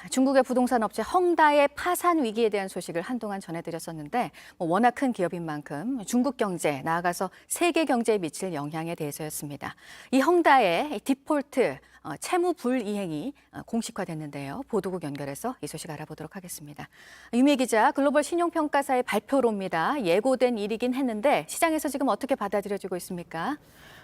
중국의 부동산 업체 헝다의 파산 위기에 대한 소식을 한동안 전해드렸었는데 워낙 큰 기업인 만큼 중국 경제, 나아가서 세계 경제에 미칠 영향에 대해서였습니다. 이 헝다의 디폴트, 채무 불이행이 공식화됐는데요. 보도국 연결해서 이 소식 알아보도록 하겠습니다. 유미 기자, 글로벌 신용평가사의 발표로입니다. 예고된 일이긴 했는데 시장에서 지금 어떻게 받아들여지고 있습니까?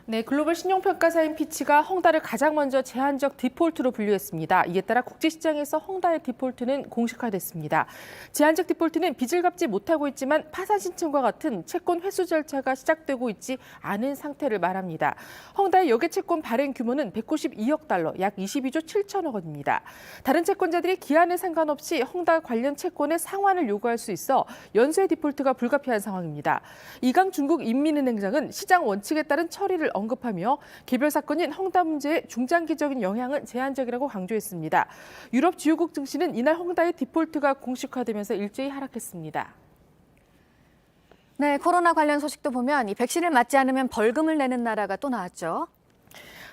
네, 글로벌 신용평가사인 피치가 헝다를 가장 먼저 제한적 디폴트로 분류했습니다. 이에 따라 국제시장에서 헝다의 디폴트는 공식화됐습니다. 제한적 디폴트는 빚을 갚지 못하고 있지만 파산 신청과 같은 채권 회수 절차가 시작되고 있지 않은 상태를 말합니다. 헝다의 역외 채권 발행 규모는 192억 달러, 약 22조 7천억 원입니다. 다른 채권자들이 기한에 상관없이 헝다 관련 채권의 상환을 요구할 수 있어 연쇄 디폴트가 불가피한 상황입니다. 이강 중국 인민은행장은 시장 원칙에 따른 처리를 언급하며 개별 사건인 헝다 문제의 중장기적인 영향은 제한적이라고 강조했습니다. 유럽 주요국 증시는 이날 헝다의 디폴트가 공식화되면서 일제히 하락했습니다. 네, 코로나 관련 소식도 보면 이 백신을 맞지 않으면 벌금을 내는 나라가 또 나왔죠.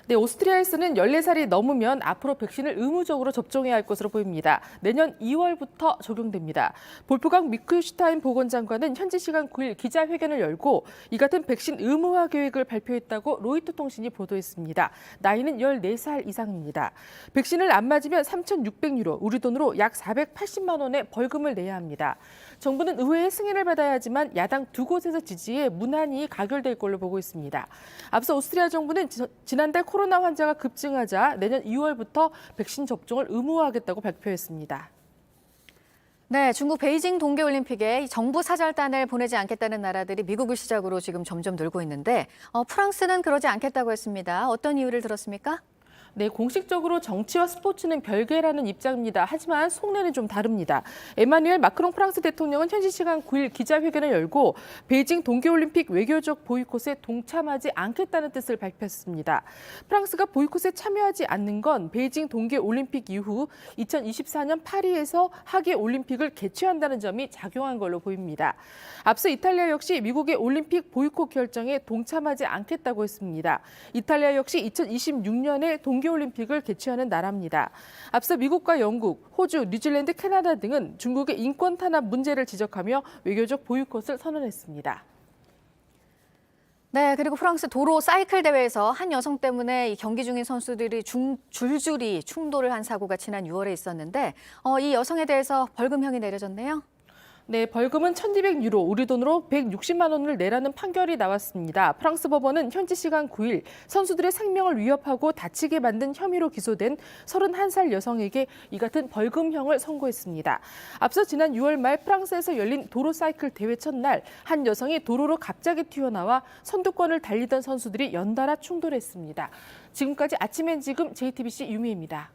네, 오스트리아에서는 14살이 넘으면 앞으로 백신을 의무적으로 접종해야 할 것으로 보입니다. 내년 2월부터 적용됩니다. 볼프강 미크슈타인 보건장관은 현지 시간 9일 기자회견을 열고 이 같은 백신 의무화 계획을 발표했다고 로이터 통신이 보도했습니다. 나이는 14살 이상입니다. 백신을 안 맞으면 3,600유로, 우리 돈으로 약 480만 원의 벌금을 내야 합니다. 정부는 의회의 승인을 받아야 하지만 야당 두 곳에서 지지해 무난히 가결될 걸로 보고 있습니다. 앞서 오스트리아 정부는 지난달 코로나 환자가 급증하자 내년 2월부터 백신 접종을 의무화하겠다고 발표했습니다. 네, 중국 베이징 동계올림픽에 정부 사절단을 보내지 않겠다는 나라들이 미국을 시작으로 지금 점점 늘고 있는데 프랑스는 그러지 않겠다고 했습니다. 어떤 이유를 들었습니까? 네, 공식적으로 정치와 스포츠는 별개라는 입장입니다. 하지만 속내는 좀 다릅니다. 에마뉘엘 마크롱 프랑스 대통령은 현지 시간 9일 기자회견을 열고 베이징 동계올림픽 외교적 보이콧에 동참하지 않겠다는 뜻을 발표했습니다. 프랑스가 보이콧에 참여하지 않는 건 베이징 동계올림픽 이후 2024년 파리에서 하계올림픽을 개최한다는 점이 작용한 걸로 보입니다. 앞서 이탈리아 역시 미국의 올림픽 보이콧 결정에 동참하지 않겠다고 했습니다. 이탈리아 역시 2026년에 동계올림픽을 개최하는 나라입니다. 앞서 미국과 영국, 호주, 뉴질랜드, 캐나다 등은 중국의 인권 탄압 문제를 지적하며 외교적 보이콧을 선언했습니다. 네, 그리고 프랑스 도로 사이클 대회에서 한 여성 때문에 경기 중인 선수들이 줄줄이 충돌을 한 사고가 지난 6월에 있었는데 이 여성에 대해서 벌금형이 내려졌네요. 네, 벌금은 1,200유로, 우리 돈으로 160만 원을 내라는 판결이 나왔습니다. 프랑스 법원은 현지 시간 9일 선수들의 생명을 위협하고 다치게 만든 혐의로 기소된 31살 여성에게 이 같은 벌금형을 선고했습니다. 앞서 지난 6월 말 프랑스에서 열린 도로 사이클 대회 첫날 한 여성이 도로로 갑자기 튀어나와 선두권을 달리던 선수들이 연달아 충돌했습니다. 지금까지 아침엔 지금 JTBC 유미입니다.